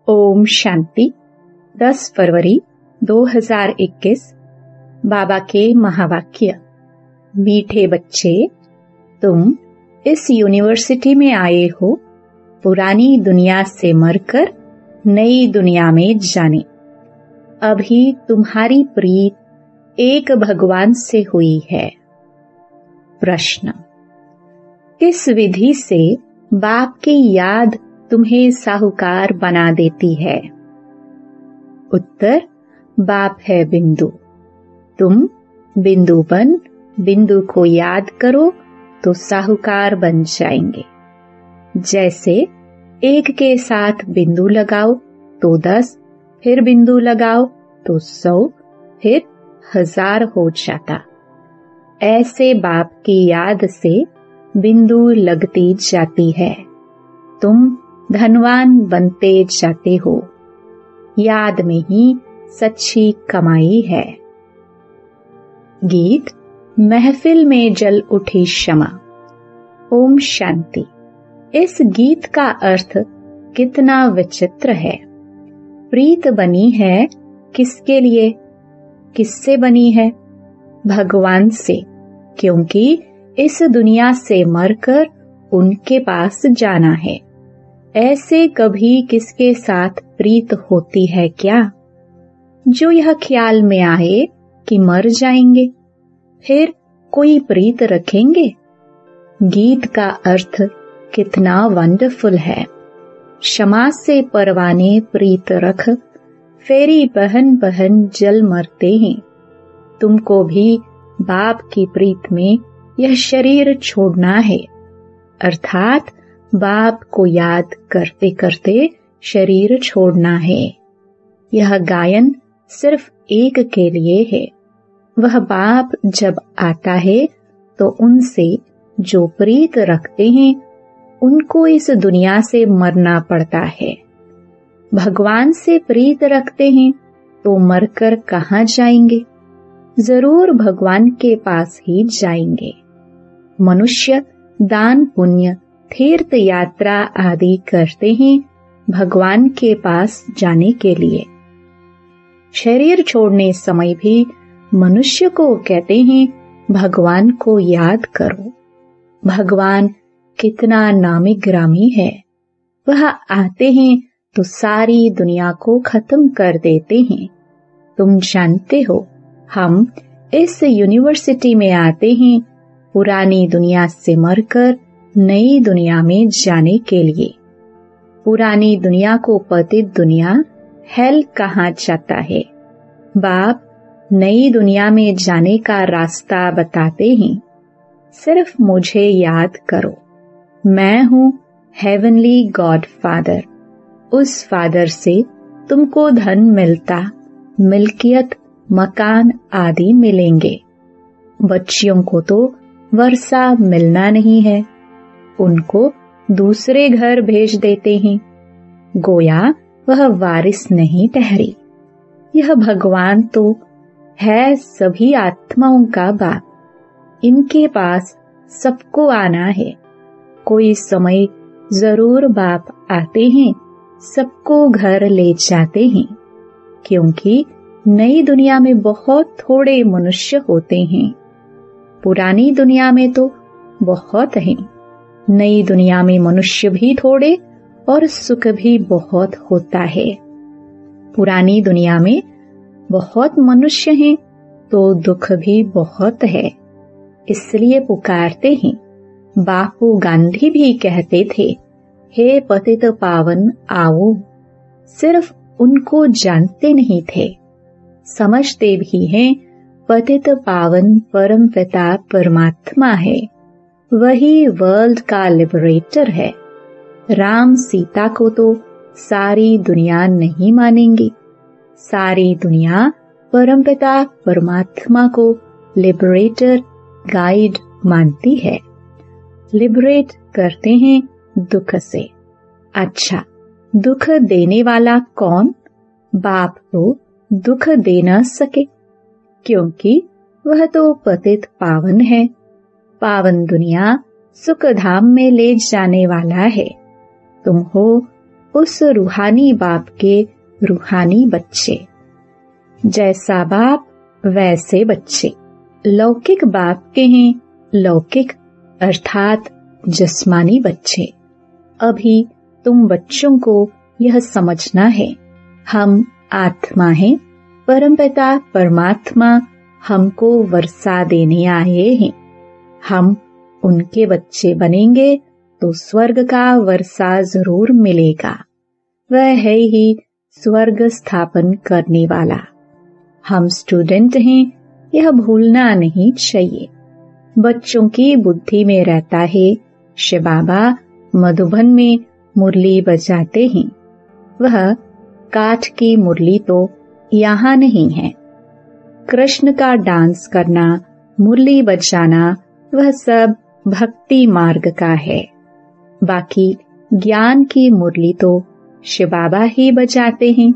ओम शांति। 10 फरवरी 2021। बाबा के महावाक्य। मीठे बच्चे, तुम इस यूनिवर्सिटी में आए हो पुरानी दुनिया से मरकर नई दुनिया में जाने। अभी तुम्हारी प्रीत एक भगवान से हुई है। प्रश्न: किस विधि से बाप की याद तुम्हें साहूकार बना देती है? उत्तर: बाप है बिंदु। तुम बिंदु बन बिंदु को याद करो तो साहूकार बन जाएंगे। जैसे एक के साथ बिंदु लगाओ तो 10, फिर बिंदु लगाओ तो 100, फिर 1000 हो जाता। ऐसे बाप की याद से बिंदु लगती जाती है। तुम धनवान बनते जाते हो। याद में ही सच्ची कमाई है। गीत: महफिल में जल उठी शमा। ओम शांति। इस गीत का अर्थ कितना विचित्र है। प्रीत बनी है किसके लिए? किससे बनी है? भगवान से, क्योंकि इस दुनिया से मरकर उनके पास जाना है। ऐसे कभी किसके साथ प्रीत होती है क्या? जो यह ख्याल में आए कि मर जाएंगे, फिर कोई प्रीत रखेंगे? गीत का अर्थ कितना वंडरफुल है। क्षमा से परवाने प्रीत रख, फेरी बहन बहन जल मरते हैं। तुमको भी बाप की प्रीत में यह शरीर छोड़ना है, अर्थात बाप को याद करते करते शरीर छोड़ना है। यह गायन सिर्फ एक के लिए है। वह बाप जब आता है तो उनसे जो प्रीत रखते हैं उनको इस दुनिया से मरना पड़ता है। भगवान से प्रीत रखते हैं तो मरकर कहाँ जाएंगे? जरूर भगवान के पास ही जाएंगे। मनुष्य दान पुण्य तीर्थ यात्रा आदि करते हैं भगवान के पास जाने के लिए। शरीर छोड़ने समय भी मनुष्य को कहते हैं भगवान को याद करो। भगवान कितना नामी ग्रामी है। वह आते हैं तो सारी दुनिया को खत्म कर देते हैं। तुम जानते हो, हम इस यूनिवर्सिटी में आते हैं पुरानी दुनिया से मरकर नई दुनिया में जाने के लिए। पुरानी दुनिया को पतित दुनिया हेल कहा जाता है। बाप नई दुनिया में जाने का रास्ता बताते हैं। सिर्फ मुझे याद करो। मैं हूँ हेवनली गॉड फादर। उस फादर से तुमको धन मिलता, मिल्कियत, मकान आदि मिलेंगे। बच्चियों को तो वर्षा मिलना नहीं है, उनको दूसरे घर भेज देते हैं। गोया वह वारिस नहीं ठहरी। यह भगवान तो है सभी आत्माओं का बाप। इनके पास सबको आना है। कोई समय जरूर बाप आते हैं, सबको घर ले जाते हैं, क्योंकि नई दुनिया में बहुत थोड़े मनुष्य होते हैं। पुरानी दुनिया में तो बहुत हैं। नई दुनिया में मनुष्य भी थोड़े और सुख भी बहुत होता है। पुरानी दुनिया में बहुत मनुष्य हैं तो दुख भी बहुत है, इसलिए पुकारते हैं। बापू गांधी भी कहते थे, हे पतित पावन आओ। सिर्फ उनको जानते नहीं थे, समझते भी हैं पतित पावन परम पिता परमात्मा है। वही वर्ल्ड का लिबरेटर है। राम सीता को तो सारी दुनिया नहीं मानेंगी। सारी दुनिया परमपिता परमात्मा को लिबरेटर, गाइड मानती है। लिबरेट करते हैं दुख से। अच्छा, दुख देने वाला कौन? बाप तो दुख दे न सके, क्योंकि वह तो पतित पावन है। पावन दुनिया सुख धाम में ले जाने वाला है। तुम हो उस रूहानी बाप के रूहानी बच्चे। जैसा बाप वैसे बच्चे। लौकिक बाप के हैं लौकिक अर्थात जिस्मानी बच्चे। अभी तुम बच्चों को यह समझना है, हम आत्मा हैं, परमपिता परमात्मा हमको वर्षा देने आए हैं। हम उनके बच्चे बनेंगे तो स्वर्ग का वर्षा जरूर मिलेगा। वह है ही स्वर्ग स्थापन करने वाला। हम स्टूडेंट हैं, यह भूलना नहीं चाहिए। बच्चों की बुद्धि में रहता है शिव बाबा मधुबन में मुरली बजाते हैं। वह काठ की मुरली तो यहाँ नहीं है। कृष्ण का डांस करना, मुरली बजाना, वह सब भक्ति मार्ग का है। बाकी ज्ञान की मुरली तो शिव बाबा ही बजाते हैं।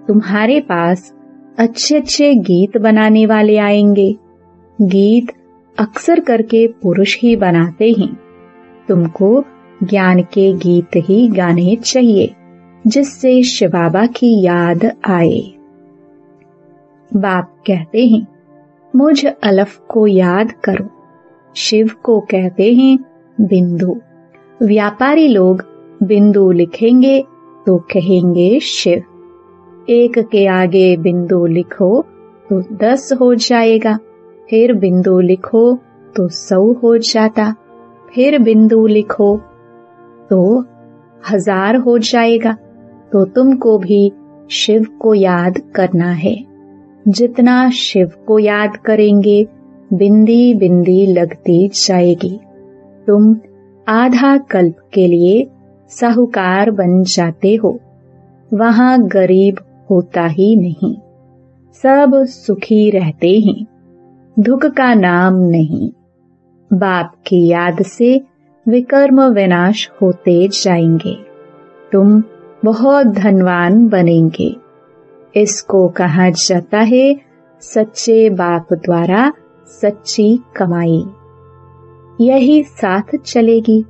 तुम्हारे पास अच्छे अच्छे गीत बनाने वाले आएंगे। गीत अक्सर करके पुरुष ही बनाते हैं। तुमको ज्ञान के गीत ही गाने चाहिए जिससे शिव बाबा की याद आए। बाप कहते हैं मुझ अलफ को याद करो। शिव को कहते हैं बिंदु। व्यापारी लोग बिंदु लिखेंगे तो कहेंगे शिव। एक के आगे बिंदु लिखो तो 10 हो जाएगा, फिर बिंदु लिखो तो 100 हो जाता, फिर बिंदु लिखो तो 1000 हो जाएगा। तो तुमको भी शिव को याद करना है। जितना शिव को याद करेंगे बिंदी बिंदी लगती जाएगी। तुम आधा कल्प के लिए साहूकार बन जाते हो। वहां गरीब होता ही नहीं, सब सुखी रहते हैं। दुख का नाम नहीं। बाप की याद से विकर्म विनाश होते जाएंगे। तुम बहुत धनवान बनेंगे। इसको कहा जाता है सच्चे बाप द्वारा सच्ची कमाई। यही साथ चलेगी।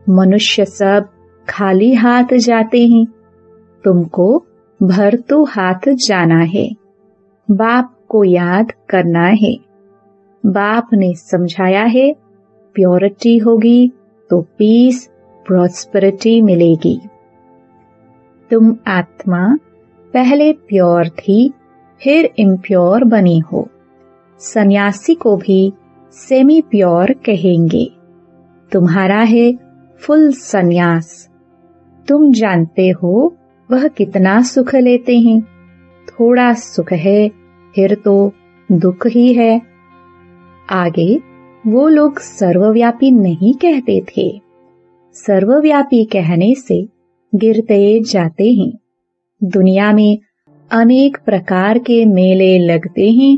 मनुष्य सब खाली हाथ जाते हैं, तुमको भरतू हाथ जाना है। बाप को याद करना है। बाप ने समझाया है प्योरिटी होगी तो पीस प्रॉस्पेरिटी मिलेगी। तुम आत्मा पहले प्योर थी, फिर इम्प्योर बनी हो। सन्यासी को भी सेमी प्योर कहेंगे। तुम्हारा है फुल सन्यास। तुम जानते हो वह कितना सुख लेते हैं। थोड़ा सुख है फिर तो दुख ही है। आगे वो लोग सर्वव्यापी नहीं कहते थे। सर्वव्यापी कहने से गिरते जाते हैं। दुनिया में अनेक प्रकार के मेले लगते हैं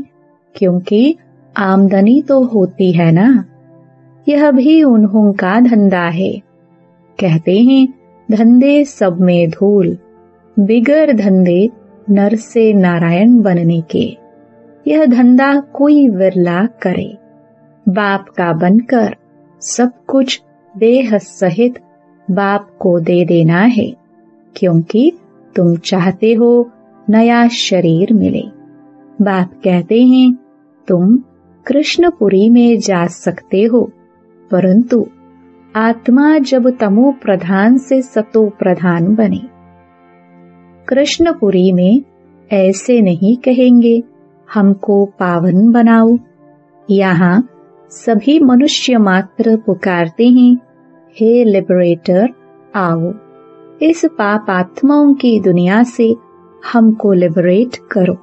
क्योंकि आमदनी तो होती है ना। यह भी उन्हों का धंधा है। कहते हैं धंधे सब में धूल, बिगर धंधे नर से नारायण बनने के। यह धंधा कोई विरला करे। बाप का बनकर सब कुछ देह सहित बाप को दे देना है, क्योंकि तुम चाहते हो नया शरीर मिले। बाप कहते हैं तुम कृष्णपुरी में जा सकते हो, परंतु आत्मा जब तमो प्रधान से सतो प्रधान बने। कृष्णपुरी में ऐसे नहीं कहेंगे हमको पावन बनाओ। यहाँ सभी मनुष्य मात्र पुकारते हैं हे लिबरेटर आओ, इस पाप आत्माओं की दुनिया से हमको लिबरेट करो।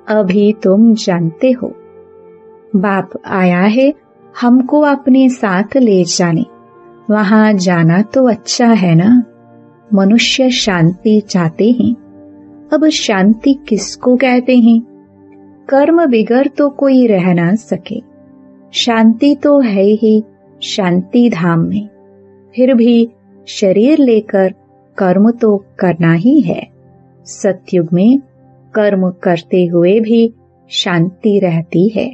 अभी तुम जानते हो बाप आया है हमको अपने साथ ले जाने। वहां जाना तो अच्छा है ना। मनुष्य शांति चाहते हैं। अब शांति किसको कहते हैं? कर्म बिगर तो कोई रह ना सके। शांति तो है ही शांति धाम में, फिर भी शरीर लेकर कर्म तो करना ही है। सतयुग में कर्म करते हुए भी शांति रहती है।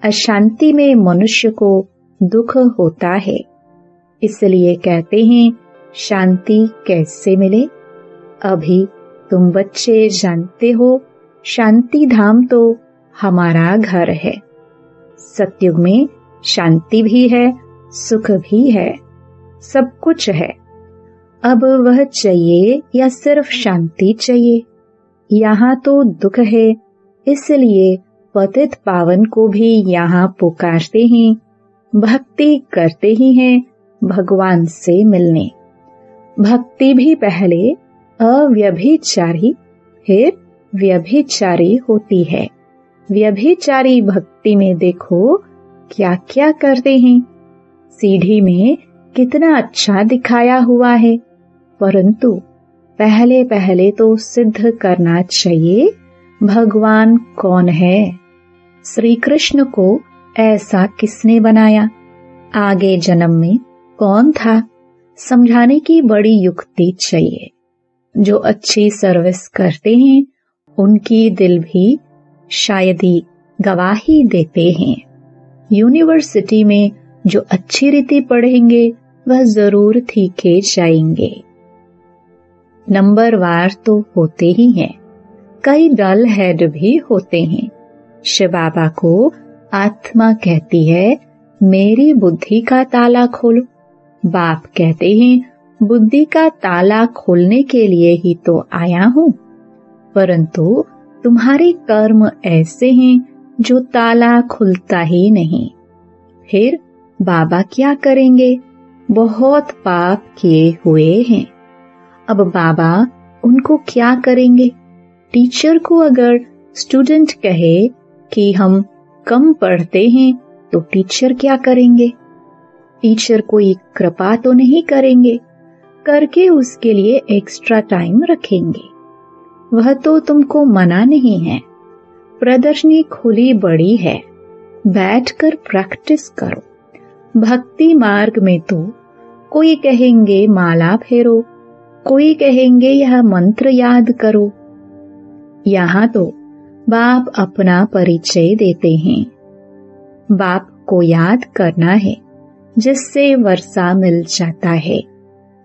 अशांति में मनुष्य को दुख होता है। इसलिए कहते हैं शांति कैसे मिले? अभी तुम बच्चे जानते हो, शांति धाम तो हमारा घर है। सतयुग में शांति भी है, सुख भी है, सब कुछ है। अब वह चाहिए या सिर्फ शांति चाहिए? यहाँ तो दुख है, इसलिए पतित पावन को भी यहाँ पुकारते हैं, भक्ति करते ही हैं भगवान से मिलने। भक्ति भी पहले अव्यभिचारी फिर व्यभिचारी होती है। व्यभिचारी भक्ति में देखो क्या क्या करते हैं। सीढ़ी में कितना अच्छा दिखाया हुआ है, परंतु पहले पहले तो सिद्ध करना चाहिए भगवान कौन है। श्री कृष्ण को ऐसा किसने बनाया? आगे जन्म में कौन था? समझाने की बड़ी युक्ति चाहिए। जो अच्छी सर्विस करते हैं उनकी दिल भी शायद ही गवाही देते हैं। यूनिवर्सिटी में जो अच्छी रीति पढ़ेंगे वह जरूर ठीके जाएंगे। नंबरवार तो होते ही हैं, कई डल हेड भी होते हैं। शिव बाबा को आत्मा कहती है मेरी बुद्धि का ताला खोलो। बाप कहते हैं बुद्धि का ताला खोलने के लिए ही तो आया हूँ, परंतु तुम्हारे कर्म ऐसे हैं जो ताला खुलता ही नहीं। फिर बाबा क्या करेंगे? बहुत पाप किए हुए हैं। अब बाबा उनको क्या करेंगे? टीचर को अगर स्टूडेंट कहे कि हम कम पढ़ते हैं तो टीचर क्या करेंगे? टीचर कोई कृपा तो नहीं करेंगे, करके उसके लिए एक्स्ट्रा टाइम रखेंगे। वह तो तुमको मना नहीं है। प्रदर्शनी खुली बड़ी है, बैठकर प्रैक्टिस करो। भक्ति मार्ग में तो कोई कहेंगे माला फेरो, कोई कहेंगे यह मंत्र याद करो। यहाँ तो बाप अपना परिचय देते हैं। बाप को याद करना है, जिससे वर्षा मिल जाता है।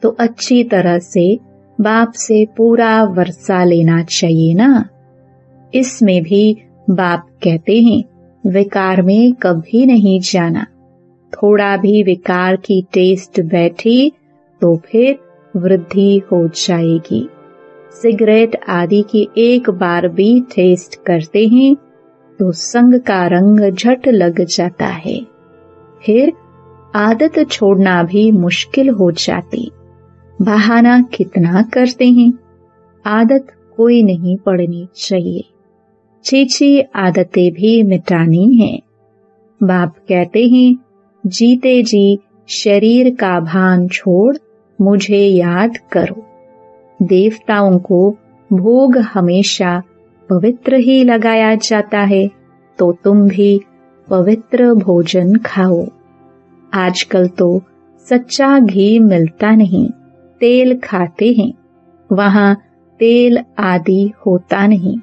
तो अच्छी तरह से बाप से पूरा वर्षा लेना चाहिए ना। इसमें भी बाप कहते हैं विकार में कभी नहीं जाना। थोड़ा भी विकार की टेस्ट बैठी तो फिर वृद्धि हो जाएगी। सिगरेट आदि की एक बार भी टेस्ट करते हैं तो संग का रंग झट लग जाता है। फिर आदत छोड़ना भी मुश्किल हो जाती। बहाना कितना करते हैं, आदत कोई नहीं पड़नी चाहिए। छीछी आदतें भी मिटानी है। बाप कहते हैं जीते जी शरीर का भान छोड़ मुझे याद करो। देवताओं को भोग हमेशा पवित्र ही लगाया जाता है, तो तुम भी पवित्र भोजन खाओ। आजकल तो सच्चा घी मिलता नहीं, तेल खाते हैं। वहाँ तेल आदि होता नहीं।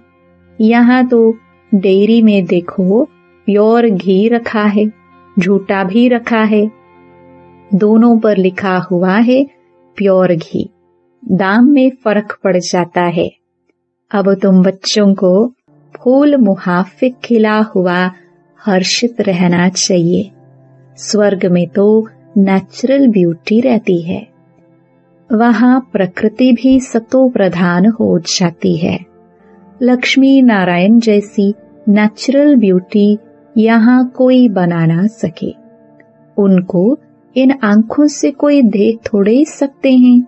यहाँ तो डेयरी में देखो प्योर घी रखा है, झूठा भी रखा है। दोनों पर लिखा हुआ है प्योर घी। दाम में फर्क पड़ जाता है। अब तुम बच्चों को फूल मुहाफिक खिला हुआ हर्षित रहना चाहिए। स्वर्ग में तो नेचुरल ब्यूटी रहती है। वहाँ प्रकृति भी सतो प्रधान हो जाती है। लक्ष्मी नारायण जैसी नेचुरल ब्यूटी यहाँ कोई बना ना सके। उनको इन आंखों से कोई देख थोड़े सकते हैं।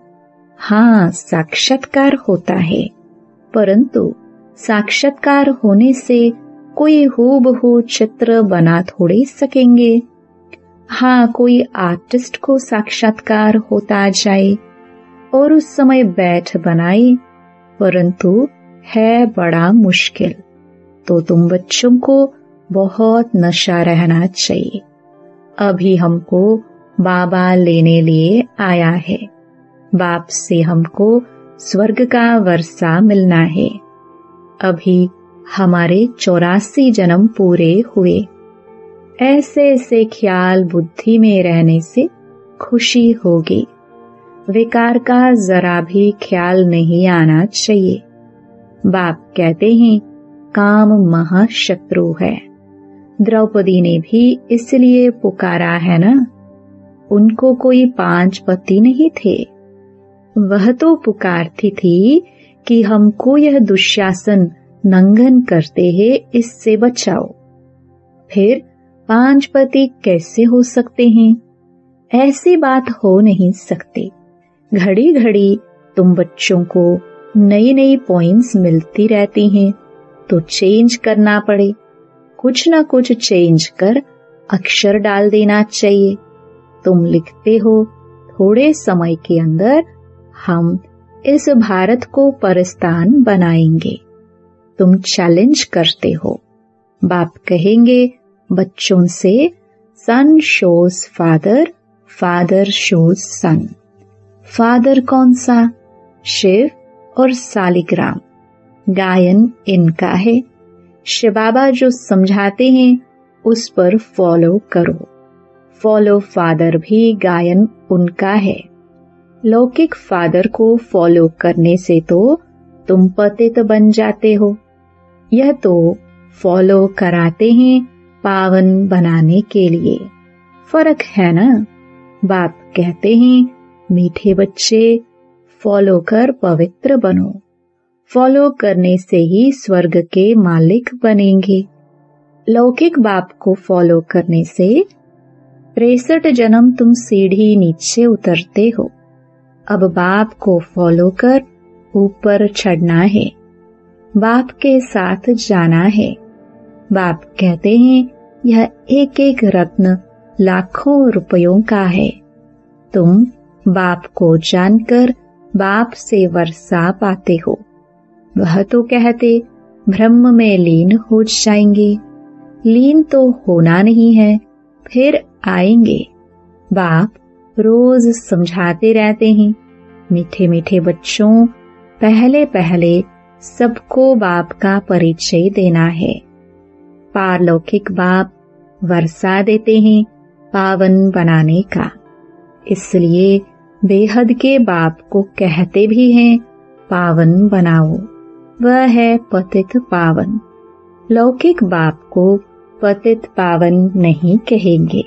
हाँ, साक्षात्कार होता है, परंतु साक्षात्कार होने से कोई हूबहू चित्र बना थोड़े सकेंगे। हाँ, कोई आर्टिस्ट को साक्षात्कार होता जाए और उस समय बैठ बनाए, परंतु है बड़ा मुश्किल। तो तुम बच्चों को बहुत नशा रहना चाहिए। अभी हमको बाबा लेने लिए आया है। बाप से हमको स्वर्ग का वर्षा मिलना है। अभी हमारे 84 जन्म पूरे हुए। ऐसे ऐसे ख्याल बुद्धि में रहने से खुशी होगी। विकार का जरा भी ख्याल नहीं आना चाहिए। बाप कहते हैं काम महाशत्रु है। द्रौपदी ने भी इसलिए पुकारा है ना, उनको कोई 5 पति नहीं थे। वह तो पुकारती थी कि हमको यह दुशासन नंगन करते हैं, इससे बचाओ। फिर 5 पति कैसे हो सकते हैं? ऐसी बात हो नहीं सकती। घड़ी घड़ी तुम बच्चों को नई नई पॉइंट्स मिलती रहती हैं, तो चेंज करना पड़े। कुछ ना कुछ चेंज कर अक्षर डाल देना चाहिए। तुम लिखते हो थोड़े समय के अंदर हम इस भारत को परस्तान बनाएंगे। तुम चैलेंज करते हो। बाप कहेंगे बच्चों से सन शोज फादर, फादर शोज सन। फादर कौन सा? शिव और सालिग्राम। गायन इनका है। शिव बाबा जो समझाते हैं उस पर फॉलो करो। फॉलो फादर भी गायन उनका है। लौकिक फादर को फॉलो करने से तो तुम पतित बन जाते हो। यह तो फॉलो कराते हैं पावन बनाने के लिए। फर्क है ना। बाप कहते हैं मीठे बच्चे फॉलो कर पवित्र बनो। फॉलो करने से ही स्वर्ग के मालिक बनेंगे। लौकिक बाप को फॉलो करने से 63 जन्म तुम सीढ़ी नीचे उतरते हो। अब बाप को फॉलो कर ऊपर चढ़ना है। बाप के साथ जाना है। बाप कहते हैं यह एक एक रत्न लाखों रुपयों का है। तुम बाप को जानकर बाप से वर्षा पाते हो। वह तो कहते ब्रह्म में लीन हो जाएंगे। लीन तो होना नहीं है, फिर आएंगे। बाप रोज समझाते रहते हैं मीठे मीठे बच्चों, पहले पहले सबको बाप का परिचय देना है। पारलौकिक बाप वर्षा देते हैं पावन बनाने का। इसलिए बेहद के बाप को कहते भी हैं पावन बनाओ। वह है पतित पावन। लौकिक बाप को पतित पावन नहीं कहेंगे।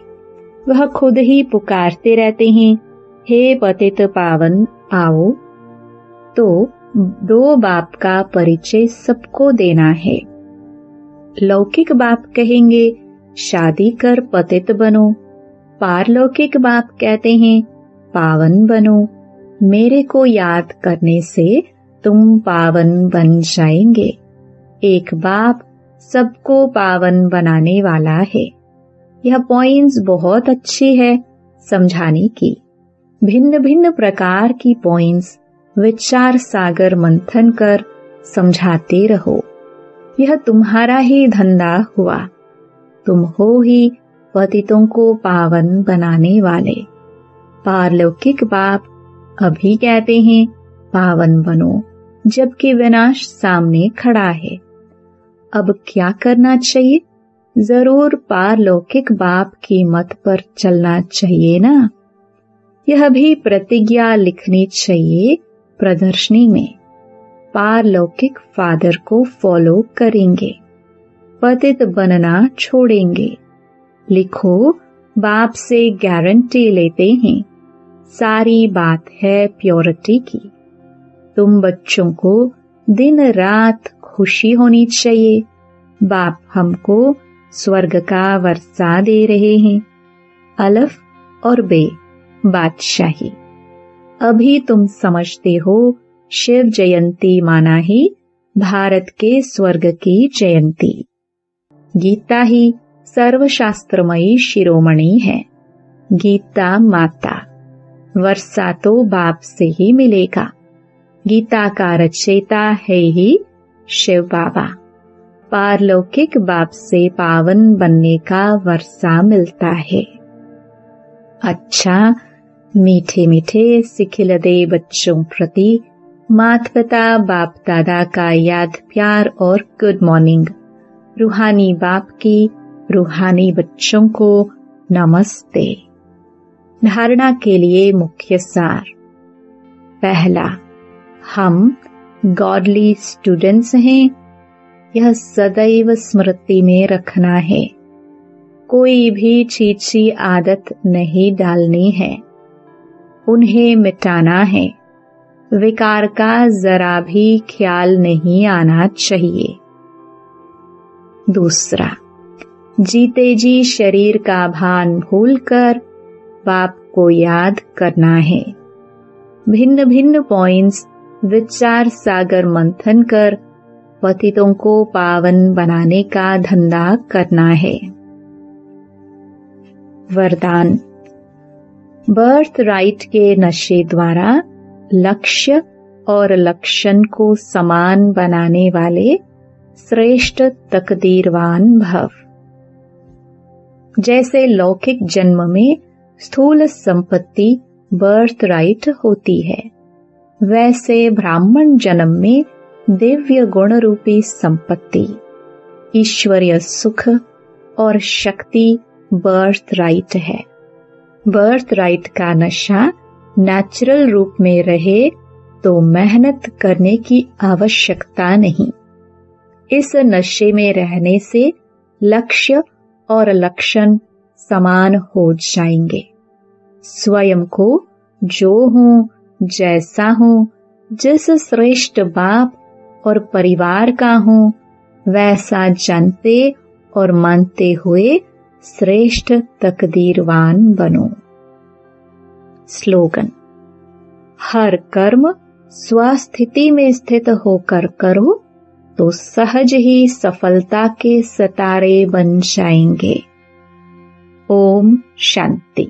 वह खुद ही पुकारते रहते हैं हे पतित पावन आओ। तो 2 बाप का परिचय सबको देना है। लौकिक बाप कहेंगे शादी कर पतित बनो। पारलौकिक बाप कहते हैं पावन बनो। मेरे को याद करने से तुम पावन बन जाएंगे। एक बाप सबको पावन बनाने वाला है। यह पॉइंट्स बहुत अच्छी है समझाने की। भिन्न भिन्न प्रकार की पॉइंट्स विचार सागर मंथन कर समझाते रहो। यह तुम्हारा ही धंधा हुआ। तुम हो ही पतितों को पावन बनाने वाले। पारलौकिक बाप अभी कहते हैं पावन बनो, जबकि विनाश सामने खड़ा है। अब क्या करना चाहिए? जरूर पारलौकिक बाप की मत पर चलना चाहिए ना। यह भी प्रतिज्ञा लिखनी चाहिए प्रदर्शनी में। पारलौकिक फादर को फॉलो करेंगे, पतित बनना छोड़ेंगे। लिखो बाप से गारंटी लेते हैं। सारी बात है प्योरिटी की। तुम बच्चों को दिन रात खुशी होनी चाहिए। बाप हमको स्वर्ग का वर्षा दे रहे हैं। अलफ और बे बादशाही। अभी तुम समझते हो शिव जयंती माना ही भारत के स्वर्ग की जयंती। गीता ही सर्वशास्त्रमयी शिरोमणि है। गीता माता। वर्षा तो बाप से ही मिलेगा। गीता का रचयिता है ही शिव बाबा। पारलौकिक बाप से पावन बनने का वर्षा मिलता है। अच्छा मीठे मीठे सिखिलदे बच्चों प्रति माता पिता बाप दादा का याद प्यार और गुड मॉर्निंग। रूहानी बाप की रूहानी बच्चों को नमस्ते। धारणा के लिए मुख्य सार। पहला, हम गॉडली स्टूडेंट्स हैं, यह सदैव स्मृति में रखना है। कोई भी छीछी आदत नहीं डालनी है, उन्हें मिटाना है। विकार का जरा भी ख्याल नहीं आना चाहिए। दूसरा, जीते जी शरीर का भान भूलकर बाप को याद करना है। भिन्न भिन्न पॉइंट्स विचार सागर मंथन कर पतितों को पावन बनाने का धंधा करना है। वरदान, बर्थ राइट के नशे द्वारा लक्ष्य और लक्षण को समान बनाने वाले श्रेष्ठ तकदीरवान भव। जैसे लौकिक जन्म में स्थूल संपत्ति बर्थ राइट होती है, वैसे ब्राह्मण जन्म में दिव्य गुण रूपी संपत्ति, ईश्वरीय सुख और शक्ति बर्थ राइट है। बर्थ राइट का नशा नेचुरल रूप में रहे तो मेहनत करने की आवश्यकता नहीं। इस नशे में रहने से लक्ष्य और लक्षण समान हो जाएंगे। स्वयं को जो हूँ, जैसा हूँ, जिस श्रेष्ठ बाप और परिवार का हूँ, वैसा जानते और मानते हुए श्रेष्ठ तकदीरवान बनो। स्लोगन, हर कर्म स्वस्थिति में स्थित होकर करो तो सहज ही सफलता के सितारे बन जाएंगे। ओम शांति।